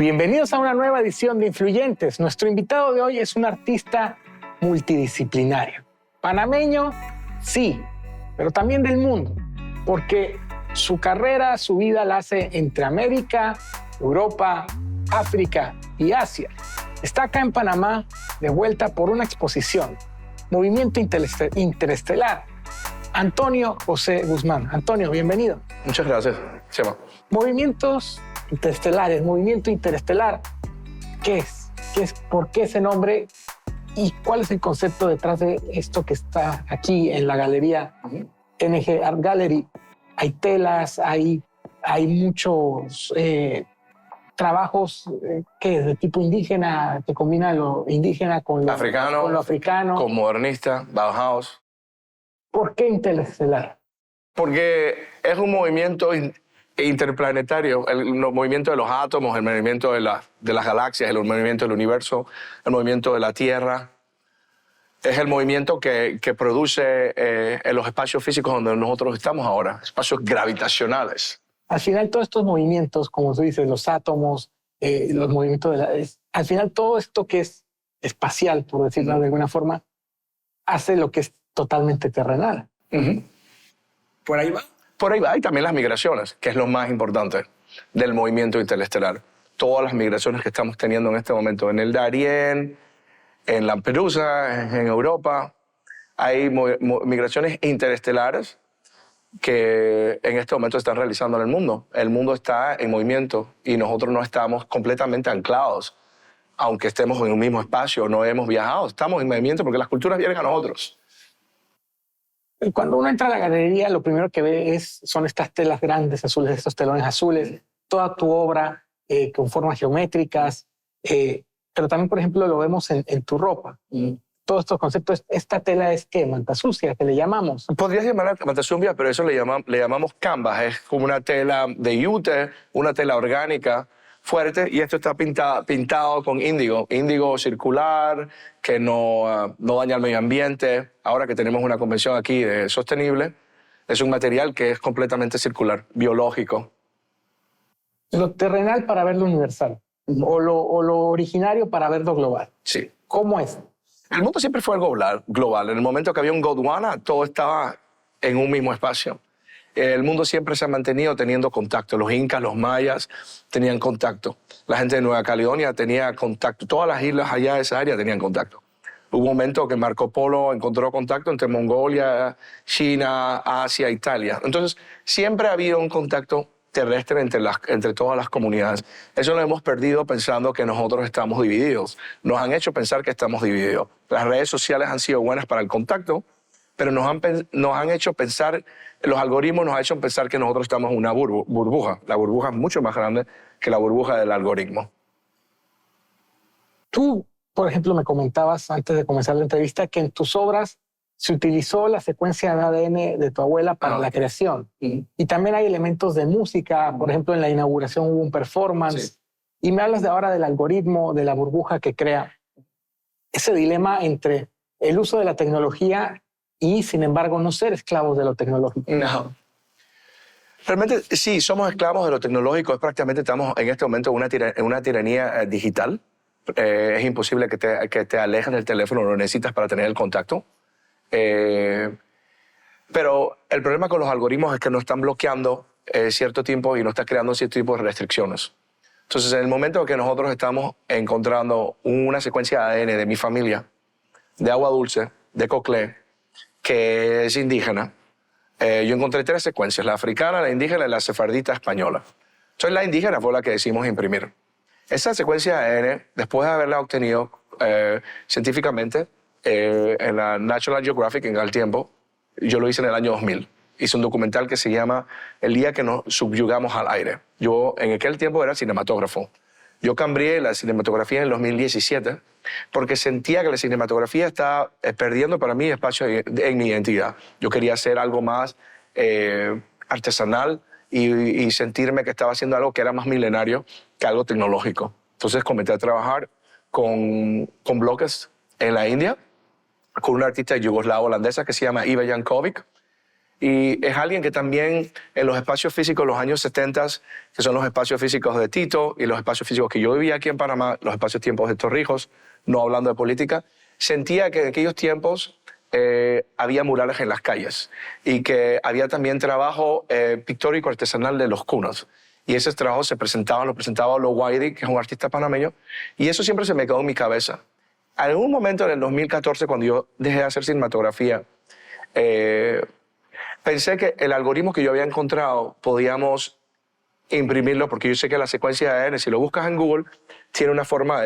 Bienvenidos a una nueva edición de Influyentes. Nuestro invitado de hoy es un artista multidisciplinario. Panameño, sí, pero también del mundo, porque su carrera, su vida la hace entre América, Europa, África y Asia. Está acá en Panamá de vuelta por una exposición, Movimiento Interestelar. Antonio José Guzmán. Antonio, bienvenido. Muchas gracias, Chema. Movimientos interestelares, movimiento interestelar. ¿Qué es? ¿Por qué ese nombre? ¿Y cuál es el concepto detrás de esto que está aquí en la galería NG Art Gallery? Hay telas, hay muchos trabajos que de tipo indígena, que combinan lo indígena con lo africano. Con modernista, Bauhaus. ¿Por qué interestelar? Porque es un movimiento interplanetario, el movimiento de los átomos, el movimiento de las galaxias, el movimiento del universo, el movimiento de la Tierra. Es el movimiento que produce en los espacios físicos donde nosotros estamos ahora, espacios gravitacionales. Al final, todos estos movimientos, como tú dices, los átomos, los movimientos al final, todo esto que es espacial, por decirlo de alguna forma, hace lo que es totalmente terrenal. ¿Por ahí va? Por ahí va, y también las migraciones, que es lo más importante del movimiento interestelar. Todas las migraciones que estamos teniendo en este momento en el Darién, en Lampedusa, en Europa, hay migraciones interestelares que en este momento se están realizando en el mundo. El mundo está en movimiento y nosotros no estamos completamente anclados. Aunque estemos en un mismo espacio, no hemos viajado, estamos en movimiento porque las culturas vienen a nosotros. Cuando uno entra a la galería, lo primero que ve son estas telas grandes azules, estos telones azules, toda tu obra con formas geométricas, pero también, por ejemplo, lo vemos en tu ropa. Todos estos conceptos, esta tela es ¿qué? Manta sucia, que le llamamos. Podrías llamarla manta sucia, pero eso le llamamos canvas. Es como una tela de yute, una tela orgánica fuerte, y esto está pintado con índigo circular, que no daña al medio ambiente. Ahora que tenemos una convención aquí de sostenible, es un material que es completamente circular, biológico. Lo terrenal para ver lo universal, o lo originario para ver lo global. Sí. ¿Cómo es? El mundo siempre fue global. En el momento que había un Gondwana, todo estaba en un mismo espacio. El mundo siempre se ha mantenido teniendo contacto. Los incas, los mayas tenían contacto. La gente de Nueva Caledonia tenía contacto. Todas las islas allá de esa área tenían contacto. Hubo un momento que Marco Polo encontró contacto entre Mongolia, China, Asia, Italia. Entonces, siempre ha habido un contacto terrestre entre todas las comunidades. Eso lo hemos perdido pensando que nosotros estamos divididos. Nos han hecho pensar que estamos divididos. Las redes sociales han sido buenas para el contacto, pero nos han hecho pensar, los algoritmos nos han hecho pensar que nosotros estamos en una burbuja. La burbuja es mucho más grande que la burbuja del algoritmo. Tú, por ejemplo, me comentabas antes de comenzar la entrevista que en tus obras se utilizó la secuencia de ADN de tu abuela para la creación. Y también hay elementos de música. Por ejemplo, en la inauguración hubo un performance. Sí. Y me hablas de ahora del algoritmo, de la burbuja que crea. Ese dilema entre el uso de la tecnología y, sin embargo, no ser esclavos de lo tecnológico. No. Realmente, sí, somos esclavos de lo tecnológico. Prácticamente estamos en este momento en una tiranía digital. Es imposible que te alejes del teléfono, lo necesitas para tener el contacto. Pero el problema con los algoritmos es que nos están bloqueando cierto tiempo y nos está creando cierto tipo de restricciones. Entonces, en el momento que nosotros estamos encontrando una secuencia de ADN de mi familia, de agua dulce, de coclé, que es indígena, yo encontré 3 secuencias, la africana, la indígena y la sefardita española. Entonces, la indígena fue la que decidimos imprimir. Esa secuencia de ADN, después de haberla obtenido científicamente, en la National Geographic en aquel tiempo, yo lo hice en el año 2000. Hice un documental que se llama El día que nos subyugamos al aire. Yo en aquel tiempo era cinematógrafo. Yo cambié la cinematografía en el 2017 porque sentía que la cinematografía estaba perdiendo para mí espacio en mi identidad. Yo quería hacer algo más artesanal y sentirme que estaba haciendo algo que era más milenario que algo tecnológico. Entonces comencé a trabajar con bloques en la India, con una artista yugoslava holandesa que se llama Iva Jankovic. Y es alguien que también en los espacios físicos de los años 70, que son los espacios físicos de Tito y los espacios físicos que yo vivía aquí en Panamá, los espacios tiempos de Torrijos, no hablando de política, sentía que en aquellos tiempos había murales en las calles y que había también trabajo pictórico artesanal de los cunos. Y ese trabajo lo presentaba Lo Guairi, que es un artista panameño, y eso siempre se me quedó en mi cabeza. En algún momento en el 2014, cuando yo dejé de hacer cinematografía, pensé que el algoritmo que yo había encontrado podíamos imprimirlo, porque yo sé que la secuencia de ADN, si lo buscas en Google, tiene una forma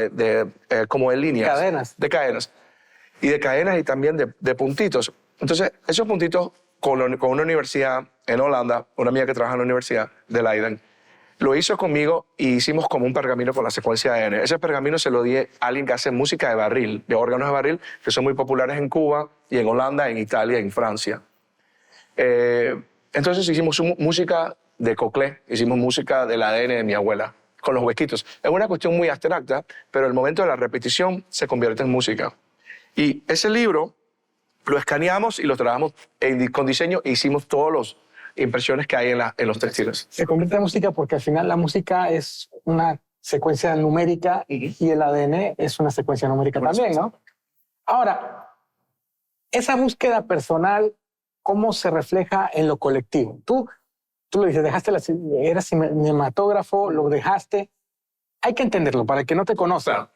como de líneas. Cadenas. De cadenas. Y de cadenas y también de puntitos. Entonces, esos puntitos con una universidad en Holanda, una amiga que trabaja en la Universidad de Leiden, lo hizo conmigo y hicimos como un pergamino con la secuencia de ADN. Ese pergamino se lo di a alguien que hace música de barril, de órganos de barril, que son muy populares en Cuba y en Holanda, en Italia, en Francia. Entonces hicimos música de Coclé, hicimos música del ADN de mi abuela, con los huequitos. Es una cuestión muy abstracta, pero el momento de la repetición se convierte en música. Y ese libro lo escaneamos y lo trabajamos con diseño e hicimos todas las impresiones que hay en los textiles. Se convierte en música porque al final la música es una secuencia numérica y el ADN es una secuencia numérica también, ¿no? Ahora, esa búsqueda personal, ¿cómo se refleja en lo colectivo? Tú lo dices, eras cinematógrafo, lo dejaste. Hay que entenderlo para el que no te conoce. Claro.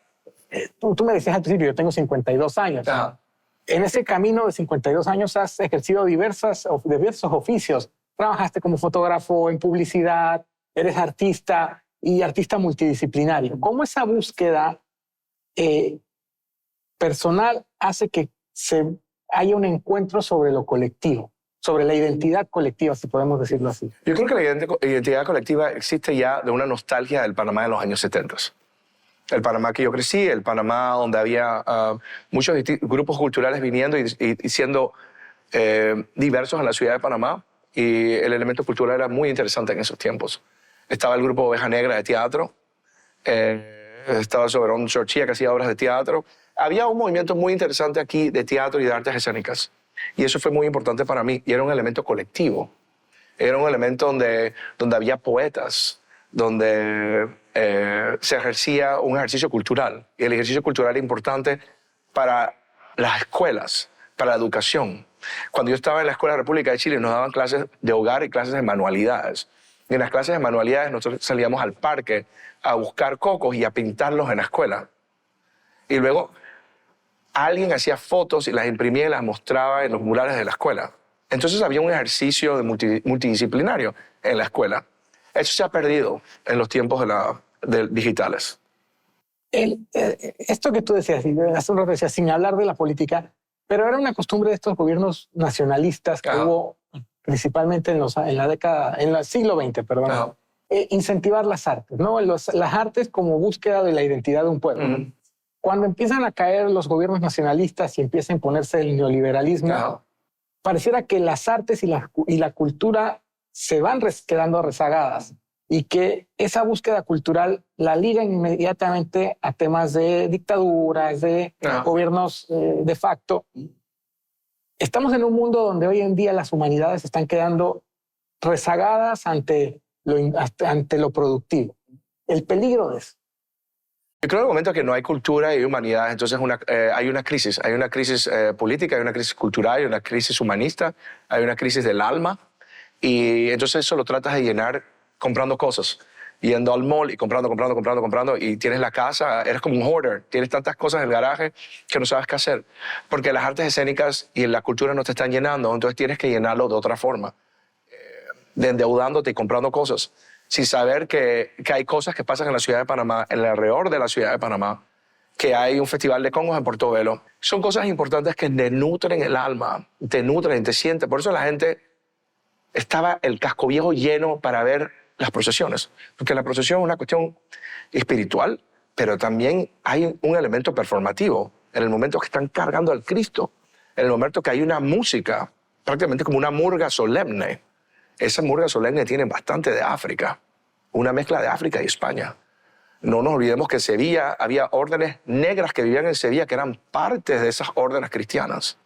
Tú me decías al principio, yo tengo 52 años. Ajá. En ese camino de 52 años has ejercido diversos oficios. Trabajaste como fotógrafo en publicidad, eres artista y artista multidisciplinario. ¿Cómo esa búsqueda personal hace que haya un encuentro sobre lo colectivo, sobre la identidad colectiva, si podemos decirlo así? Yo creo que la identidad colectiva existe ya de una nostalgia del Panamá de los años 70. El Panamá que yo crecí, el Panamá donde había muchos grupos culturales viniendo y siendo diversos en la ciudad de Panamá, y el elemento cultural era muy interesante en esos tiempos. Estaba el grupo Oveja Negra de teatro, estaba Soberón Chorchilla que hacía obras de teatro. Había un movimiento muy interesante aquí de teatro y de artes escénicas, y eso fue muy importante para mí, y era un elemento colectivo. Era un elemento donde había poetas, donde se ejercía un ejercicio cultural, y el ejercicio cultural era importante para las escuelas, para la educación. Cuando yo estaba en la Escuela República de Chile nos daban clases de hogar y clases de manualidades. Y en las clases de manualidades nosotros salíamos al parque a buscar cocos y a pintarlos en la escuela. Y luego alguien hacía fotos y las imprimía y las mostraba en los murales de la escuela. Entonces había un ejercicio multidisciplinario en la escuela. Eso se ha perdido en los tiempos digitales. Esto que tú decías, hace un rato decías, sin hablar de la política, pero era una costumbre de estos gobiernos nacionalistas que hubo principalmente en el siglo XX, perdón, incentivar las artes, ¿no? Las artes como búsqueda de la identidad de un pueblo. Cuando empiezan a caer los gobiernos nacionalistas y empieza a imponerse el neoliberalismo, pareciera que las artes y la cultura se van quedando rezagadas y que esa búsqueda cultural la ligan inmediatamente a temas de dictaduras, de gobiernos de facto. Estamos en un mundo donde hoy en día las humanidades están quedando rezagadas ante lo productivo. El peligro de eso. Yo creo que en el momento que no hay cultura y humanidad, entonces hay una crisis. Hay una crisis política, hay una crisis cultural, hay una crisis humanista, hay una crisis del alma. Y entonces eso lo tratas de llenar comprando cosas, yendo al mall y comprando, y tienes la casa, eres como un hoarder, tienes tantas cosas en el garaje que no sabes qué hacer, porque las artes escénicas y la cultura no te están llenando, entonces tienes que llenarlo de otra forma, endeudándote y comprando cosas, sin saber que hay cosas que pasan en la ciudad de Panamá, en el alrededor de la ciudad de Panamá, que hay un festival de congos en Portobelo. Son cosas importantes que te nutren el alma, te nutren, te sienten. Por eso la gente estaba el casco viejo lleno para ver las procesiones, porque la procesión es una cuestión espiritual, pero también hay un elemento performativo, en el momento que están cargando al Cristo, en el momento que hay una música, prácticamente como una murga solemne. Esa murga solemne tiene bastante de África, una mezcla de África y España. No nos olvidemos que en Sevilla había órdenes negras que vivían en Sevilla que eran partes de esas órdenes cristianas.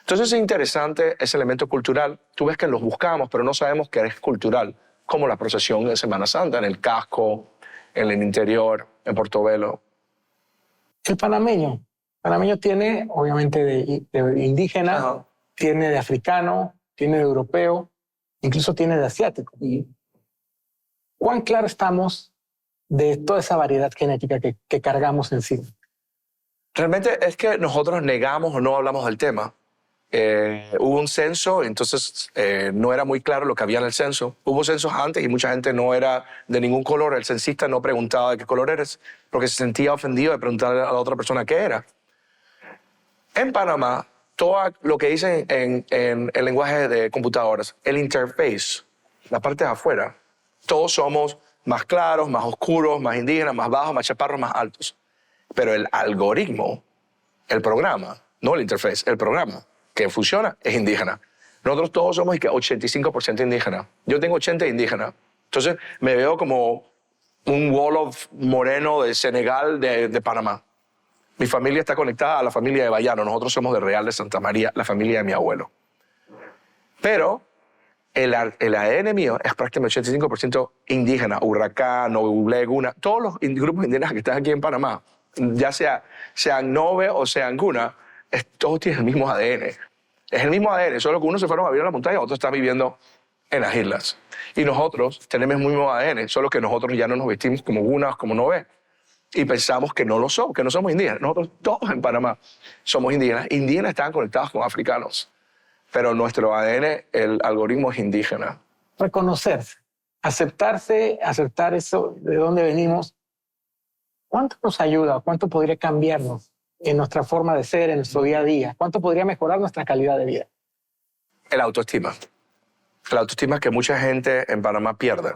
Entonces es interesante ese elemento cultural. Tú ves que los buscamos, pero no sabemos que es cultural, como la procesión de Semana Santa, en el casco, en el interior, en Portobelo. El panameño tiene, obviamente, de indígena, Ajá. tiene de africano, tiene de europeo, incluso tiene de asiático. Y ¿cuán claro estamos de toda esa variedad genética que cargamos en sí? Realmente es que nosotros negamos o no hablamos del tema. Hubo un censo, entonces no era muy claro lo que había en el censo. Hubo censos antes y mucha gente no era de ningún color. El censista no preguntaba de qué color eres porque se sentía ofendido de preguntarle a la otra persona qué era. En Panamá, todo lo que dicen en el lenguaje de computadoras, el interface, la parte de afuera, todos somos más claros, más oscuros, más indígenas, más bajos, más chaparros, más altos. Pero el algoritmo, el programa, no el interface, el programa que funciona es indígena. Nosotros todos somos 85% indígenas. Yo tengo 80 indígenas. Entonces me veo como un Wolof moreno de Senegal, de Panamá. Mi familia está conectada a la familia de Bayano. Nosotros somos de Real de Santa María, la familia de mi abuelo. Pero el ADN mío es prácticamente 85% indígena. Huracán, Leguna, todos los grupos indígenas que están aquí en Panamá, ya sean Nove o sean Guna, todos tienen el mismo ADN. Es el mismo ADN, solo que unos se fueron a vivir a la montaña, otros están viviendo en las islas. Y nosotros tenemos el mismo ADN, solo que nosotros ya no nos vestimos como Gunas, como Nove. Y pensamos que no lo somos, que no somos indígenas. Nosotros todos en Panamá somos indígenas. Indígenas están conectados con africanos. Pero nuestro ADN, el algoritmo es indígena. Reconocerse, aceptarse, aceptar eso de dónde venimos. ¿Cuánto nos ayuda? ¿Cuánto podría cambiarnos en nuestra forma de ser, en nuestro día a día? ¿Cuánto podría mejorar nuestra calidad de vida? El autoestima. El autoestima que mucha gente en Panamá pierde.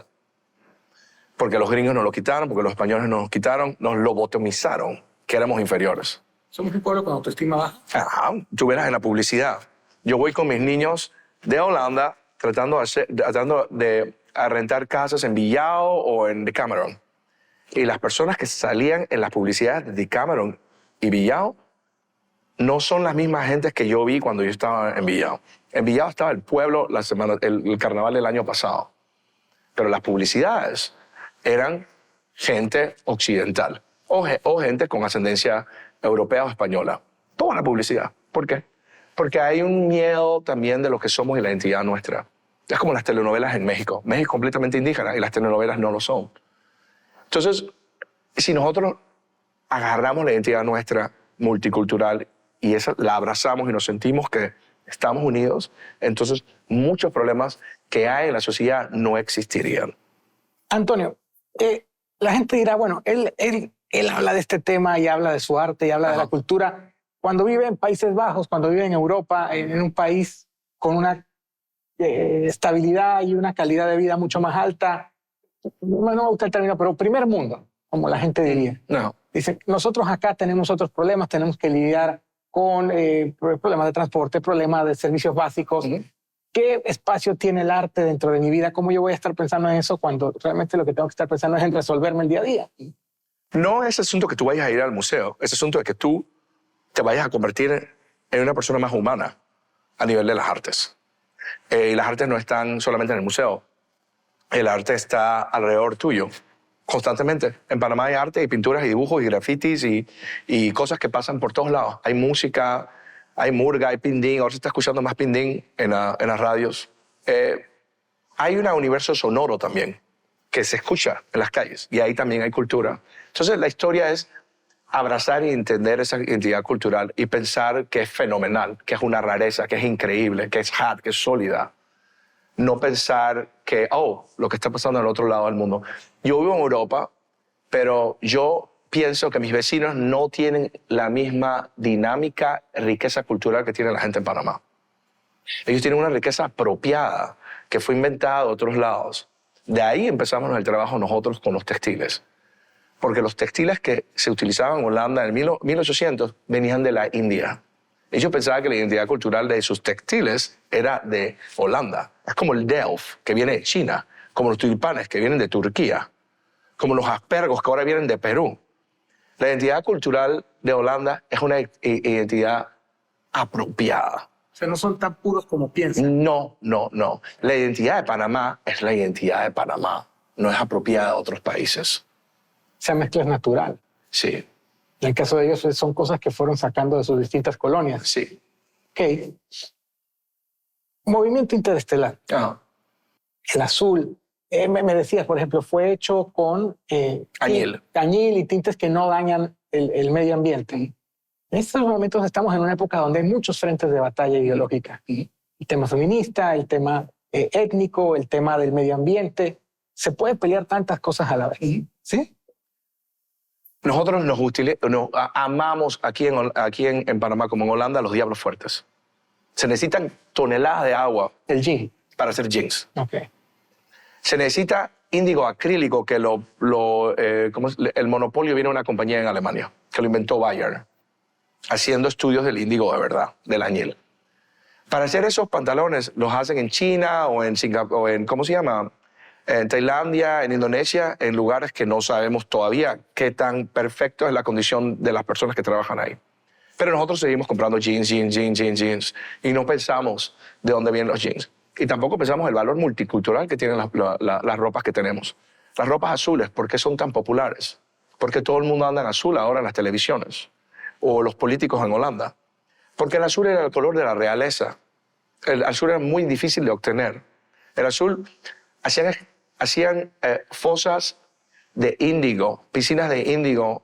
Porque los gringos nos lo quitaron, porque los españoles nos lo quitaron, nos lobotomizaron, que éramos inferiores. Somos un pueblo con autoestima baja. Ajá, tú verás en la publicidad. Yo voy con mis niños de Holanda tratando de rentar casas en Villao o en Decameron. Y las personas que salían en las publicidades de Decameron y Villao no son las mismas gentes que yo vi cuando yo estaba en Villao. En Villao estaba el pueblo el carnaval del año pasado. Pero las publicidades eran gente occidental o gente con ascendencia europea o española. Toda la publicidad. ¿Por qué? Porque hay un miedo también de lo que somos y la identidad nuestra. Es como las telenovelas en México. México es completamente indígena y las telenovelas no lo son. Entonces, si nosotros agarramos la identidad nuestra multicultural y esa la abrazamos y nos sentimos que estamos unidos, entonces muchos problemas que hay en la sociedad no existirían. Antonio, la gente dirá, bueno, él habla de este tema y habla de su arte y habla de la cultura. Cuando vive en Países Bajos, cuando vive en Europa, en un país con una estabilidad y una calidad de vida mucho más alta, no me gusta el término, pero primer mundo, como la gente diría. No. Dice, nosotros acá tenemos otros problemas, tenemos que lidiar con problemas de transporte, problemas de servicios básicos. ¿Qué espacio tiene el arte dentro de mi vida? ¿Cómo yo voy a estar pensando en eso cuando realmente lo que tengo que estar pensando es en resolverme el día a día? No es asunto que tú vayas a ir al museo, es asunto de que tú te vayas a convertir en una persona más humana a nivel de las artes. Y las artes no están solamente en el museo. El arte está alrededor tuyo, constantemente. En Panamá hay arte y pinturas y dibujos y grafitis y cosas que pasan por todos lados. Hay música, hay murga, hay pindín. Ahora se está escuchando más pindín en las radios. Hay un universo sonoro también que se escucha en las calles y ahí también hay cultura. Entonces la historia es abrazar y entender esa identidad cultural y pensar que es fenomenal, que es una rareza, que es increíble, que es hard, que es sólida. No pensar que, lo que está pasando en el otro lado del mundo. Yo vivo en Europa, pero yo pienso que mis vecinos no tienen la misma dinámica, riqueza cultural que tiene la gente en Panamá. Ellos tienen una riqueza apropiada que fue inventada de otros lados. De ahí empezamos el trabajo nosotros con los textiles. Porque los textiles que se utilizaban en Holanda en 1800 venían de la India. Ellos pensaban que la identidad cultural de sus textiles era de Holanda. Es como el Delft, que viene de China, como los tulipanes, que vienen de Turquía, como los aspergos, que ahora vienen de Perú. La identidad cultural de Holanda es una identidad apropiada. O sea, no son tan puros como piensan. No. La identidad de Panamá es la identidad de Panamá. No es apropiada de otros países. Esa mezcla es natural. Sí, En el caso de ellos son cosas que fueron sacando de sus distintas colonias. sí. Ok. Movimiento interestelar. Ajá. El azul. Me decías, por ejemplo, fue hecho con Añil. añil y tintes que no dañan el medio ambiente. En estos momentos estamos en una época donde hay muchos frentes de batalla ideológica. El tema feminista, el tema étnico, el tema del medio ambiente. Se puede pelear tantas cosas a la vez. ¿Sí? Nosotros amamos aquí en Panamá, como en Holanda, los diablos fuertes. Se necesitan toneladas de agua El gin. para hacer jeans. Ok. Se necesita índigo acrílico, que el monopolio viene de una compañía en Alemania, que lo inventó Bayer, haciendo estudios del índigo de verdad, del añil. Para hacer esos pantalones los hacen en China o en Singapur, ¿cómo se llama? En Tailandia, en Indonesia, en lugares que no sabemos todavía qué tan perfecto es la condición de las personas que trabajan ahí. Pero nosotros seguimos comprando jeans, y no pensamos de dónde vienen los jeans. Y tampoco pensamos el valor multicultural que tienen las ropas que tenemos. Las ropas azules, ¿por qué son tan populares? Porque todo el mundo anda en azul ahora en las televisiones. O los políticos en Holanda. Porque el azul era el color de la realeza. El azul era muy difícil de obtener. El azul hacían fosas de índigo, piscinas de índigo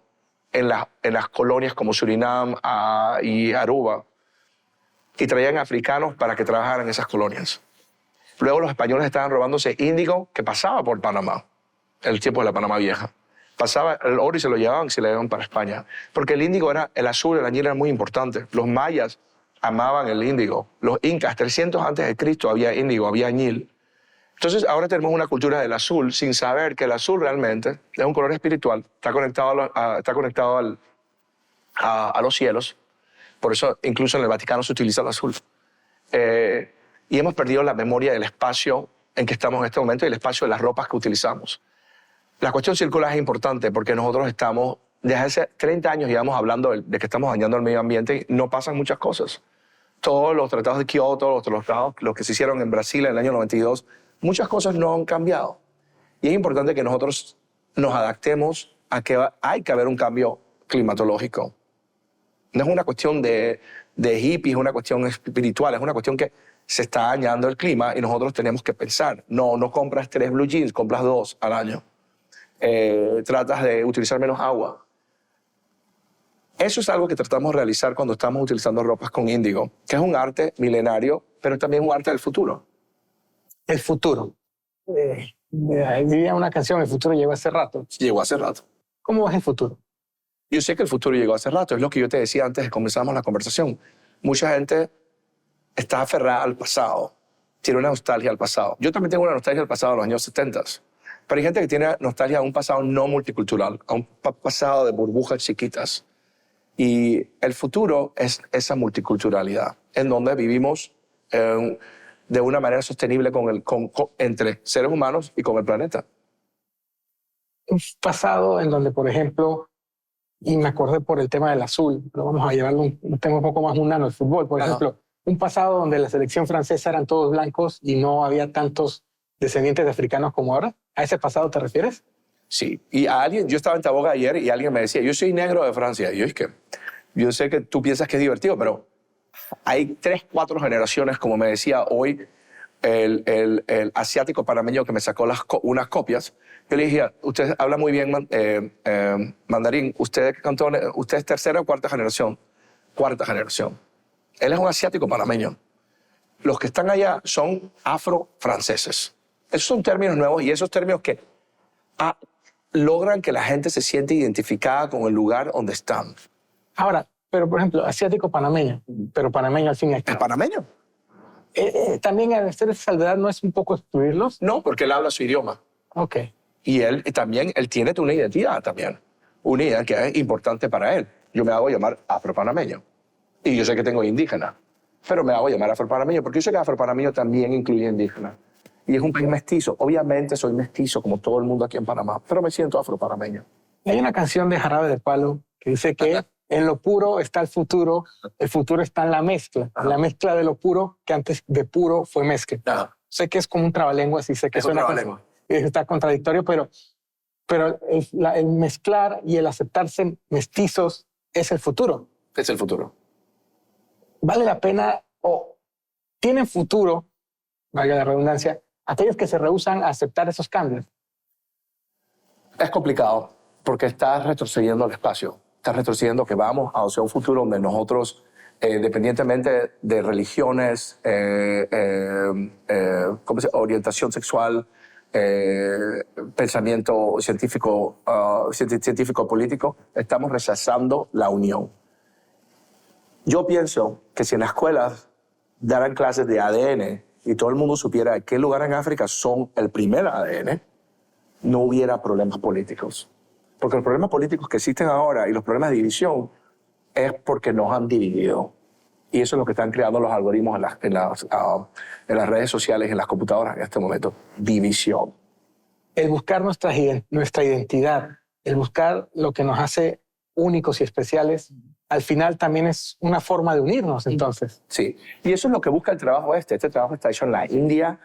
en las colonias como Surinam y Aruba. Y traían africanos para que trabajaran en esas colonias. Luego los españoles estaban robándose índigo que pasaba por Panamá, en el tiempo de la Panamá Vieja. Pasaba el oro y se lo llevaban y se lo llevaban para España. Porque el índigo el azul, el añil era muy importante. Los mayas amaban el índigo. Los incas, 300 antes de Cristo, había índigo, había añil. Entonces ahora tenemos una cultura del azul sin saber que el azul realmente es un color espiritual, está conectado a los cielos. Por eso incluso en el Vaticano se utiliza el azul. Y hemos perdido la memoria del espacio en que estamos en este momento y el espacio de las ropas que utilizamos. La cuestión circular es importante porque nosotros desde hace 30 años llevamos hablando de que estamos dañando el medio ambiente y no pasan muchas cosas. Todos los tratados de Kioto, los tratados que se hicieron en Brasil en el año 92, muchas cosas no han cambiado. Y es importante que nosotros nos adaptemos a que hay que haber un cambio climatológico. No es una cuestión de hippies, es una cuestión espiritual, es una cuestión que se está dañando el clima y nosotros tenemos que pensar. No compras 3 blue jeans, compras 2 al año. Tratas de utilizar menos agua. Eso es algo que tratamos de realizar cuando estamos utilizando ropas con índigo, que es un arte milenario, pero también un arte del futuro. El futuro. Diría una canción, el futuro llegó hace rato. Llegó hace rato. ¿Cómo ves el futuro? Yo sé que el futuro llegó hace rato, es lo que yo te decía antes de que comenzáramos la conversación. Mucha gente está aferrada al pasado, tiene una nostalgia al pasado. Yo también tengo una nostalgia al pasado de los años 70. Pero hay gente que tiene nostalgia a un pasado no multicultural, a un pasado de burbujas chiquitas. Y el futuro es esa multiculturalidad, en donde vivimos de una manera sostenible entre seres humanos y con el planeta. Un pasado en donde, por ejemplo, y me acordé por el tema del azul, pero vamos a llevarlo un tema un poco más mundano, el fútbol, por ejemplo, un pasado donde la selección francesa eran todos blancos y no había tantos descendientes de africanos como ahora. ¿A ese pasado te refieres? Sí, y yo estaba en Taboga ayer y alguien me decía, yo soy negro de Francia. Y yo sé que tú piensas que es divertido, pero hay 3, 4 generaciones, como me decía hoy el asiático panameño que me sacó unas copias. Yo le dije, usted habla muy bien mandarín, usted es tercera o cuarta generación. Cuarta generación. Él es un asiático panameño. Los que están allá son afro-franceses. Esos son términos nuevos y esos términos que logran que la gente se siente identificada con el lugar donde están. Ahora, pero por ejemplo, asiático panameño, pero panameño al fin y al ¿Es cabo. panameño? También al hacer esa salvedad no es un poco excluirlos. No, porque él habla su idioma. Ok. Y él tiene una identidad también. Una identidad que es importante para él. Yo me hago llamar afropanameño. Y yo sé que tengo indígena, pero me hago llamar afropanameño porque yo sé que afropanameño también incluye indígena. Y es un país mestizo. Obviamente soy mestizo como todo el mundo aquí en Panamá, pero me siento afropanameño. Hay una canción de Jarabe de Palo que dice que en lo puro está el futuro está en la mezcla. Ajá. La mezcla de lo puro, que antes de puro fue mezcla. Ajá. Sé que es como un trabalenguas y sé que Es un suena trabalengua. está contradictorio, pero el mezclar y el aceptarse mestizos es el futuro. Es el futuro. Vale la pena o tienen futuro, valga la redundancia, aquellos que se rehúsan a aceptar esos cambios. Es complicado porque estás retrocediendo el espacio. Estás retrocediendo que vamos hacia un futuro donde nosotros, dependientemente de religiones, ¿cómo se llama? Orientación sexual, pensamiento científico, científico-político, estamos rechazando la unión. Yo pienso que si en las escuelas daran clases de ADN y todo el mundo supiera de qué lugar en África son el primer ADN, no hubiera problemas políticos. Porque los problemas políticos que existen ahora y los problemas de división es porque nos han dividido. Y eso es lo que están creando los algoritmos en las redes sociales, en las computadoras en este momento. División. El buscar nuestra identidad, el buscar lo que nos hace únicos y especiales, al final también es una forma de unirnos, entonces. Sí. Y eso es lo que busca el trabajo este. Este trabajo está hecho en la India.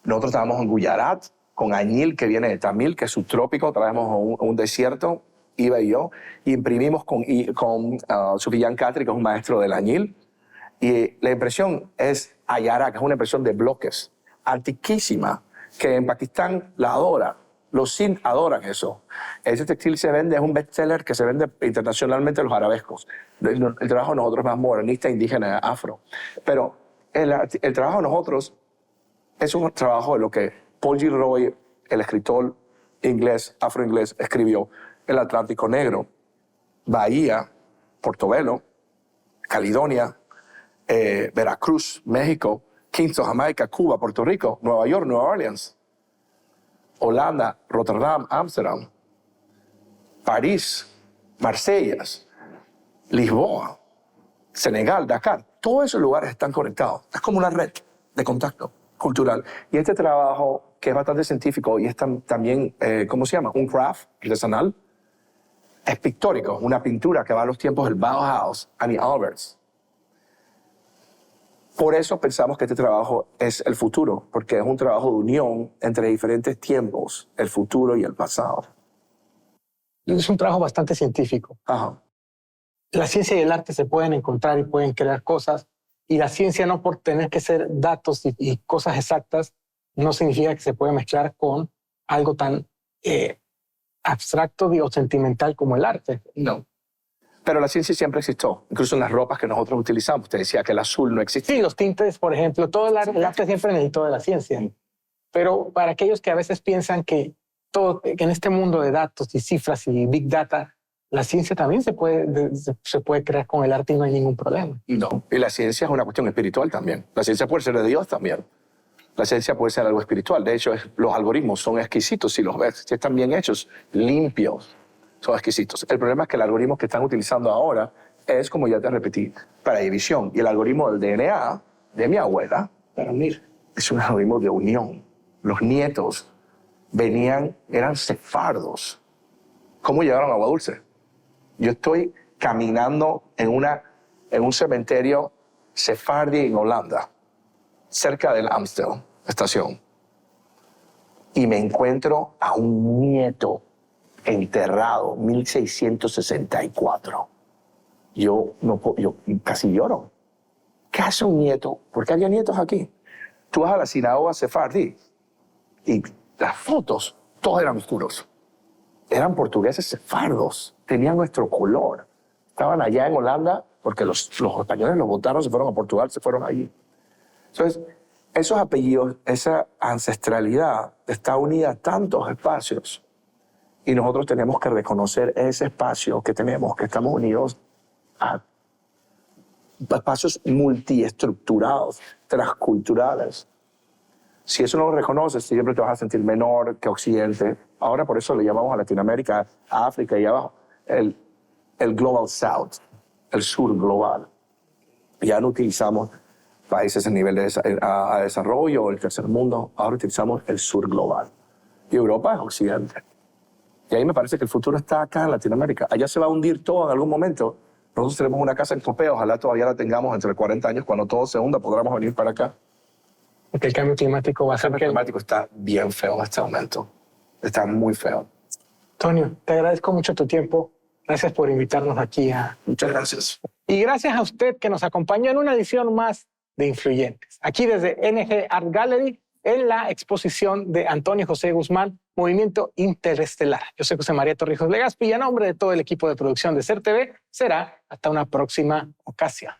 Nosotros trabajamos en Gujarat, con añil, que viene de Tamil, que es subtrópico. Trabajamos un desierto, Iba y yo, y imprimimos con Sufiyan Khatri, que es un maestro del añil. Y la impresión es Ayara, que es una impresión de bloques, antiquísima, que en Pakistán la adora. Los Sindh adoran eso. Ese textil se vende, es un bestseller que se vende internacionalmente en los arabescos. El trabajo de nosotros es más modernista, indígena, afro. Pero el trabajo de nosotros es un trabajo de lo que Paul Gilroy, el escritor inglés, afroinglés, escribió: el Atlántico Negro, Bahía, Portobelo, Caledonia, Veracruz, México, Kingston, Jamaica, Cuba, Puerto Rico, Nueva York, Nueva Orleans, Holanda, Rotterdam, Ámsterdam, París, Marsella, Lisboa, Senegal, Dakar. Todos esos lugares están conectados. Es como una red de contacto cultural. Y este trabajo, que es bastante científico y es también, ¿cómo se llama? Un craft artesanal, es pictórico, una pintura que va a los tiempos del Bauhaus, Annie Alberts. Por eso pensamos que este trabajo es el futuro, porque es un trabajo de unión entre diferentes tiempos, el futuro y el pasado. Es un trabajo bastante científico. Ajá. La ciencia y el arte se pueden encontrar y pueden crear cosas, y la ciencia, no por tener que ser datos y cosas exactas, no significa que se puede mezclar con algo tan abstracto o sentimental como el arte. No. Pero la ciencia siempre existió, incluso en las ropas que nosotros utilizamos. Usted decía que el azul no existía. Sí, los tintes, por ejemplo, todo el arte siempre necesitó de la ciencia. Pero para aquellos que a veces piensan que en este mundo de datos y cifras y big data, la ciencia también se puede crear con el arte y no hay ningún problema. No. Y la ciencia es una cuestión espiritual también. La ciencia puede ser de Dios también. La ciencia puede ser algo espiritual. De hecho, los algoritmos son exquisitos si los ves. Si están bien hechos, limpios, son exquisitos. El problema es que el algoritmo que están utilizando ahora es, como ya te repetí, para división. Y el algoritmo del DNA de mi abuela, para unir, es un algoritmo de unión. Los nietos eran sefardos. ¿Cómo llegaron a Agua Dulce? Yo estoy caminando en un cementerio sefardí en Holanda, cerca del Amstel estación, y me encuentro a un nieto enterrado, 1664. Yo casi lloro. ¿Qué hace un nieto? ¿Por qué había nietos aquí? Tú vas a la sinagoga sefardí y las fotos, todos eran oscuros. Eran portugueses sefardos, tenían nuestro color. Estaban allá en Holanda porque los españoles los botaron, se fueron a Portugal, se fueron allí. Entonces, esos apellidos, esa ancestralidad está unida a tantos espacios y nosotros tenemos que reconocer ese espacio que tenemos, que estamos unidos a espacios multiestructurados, transculturales. Si eso no lo reconoces, siempre te vas a sentir menor que Occidente. Ahora por eso le llamamos a Latinoamérica, a África y abajo, el Global South, el sur global. Ya no utilizamos países en nivel de desarrollo o el tercer mundo, ahora utilizamos el sur global. Y Europa es Occidente. Y ahí me parece que el futuro está acá en Latinoamérica. Allá se va a hundir todo en algún momento. Nosotros tenemos una casa en Copé, ojalá todavía la tengamos entre 40 años. Cuando todo se hunda, podremos venir para acá. Porque el cambio climático va a ser El cambio climático está bien feo en este momento. Está muy feo. Antonio, te agradezco mucho tu tiempo. Gracias por invitarnos aquí a... Muchas gracias. Y gracias a usted que nos acompañó en una edición más de Influyentes. Aquí desde NG Art Gallery, en la exposición de Antonio José Guzmán, Movimiento Interestelar. Yo soy José María Torrijos Legaspi y a nombre de todo el equipo de producción de SER TV, será hasta una próxima ocasión.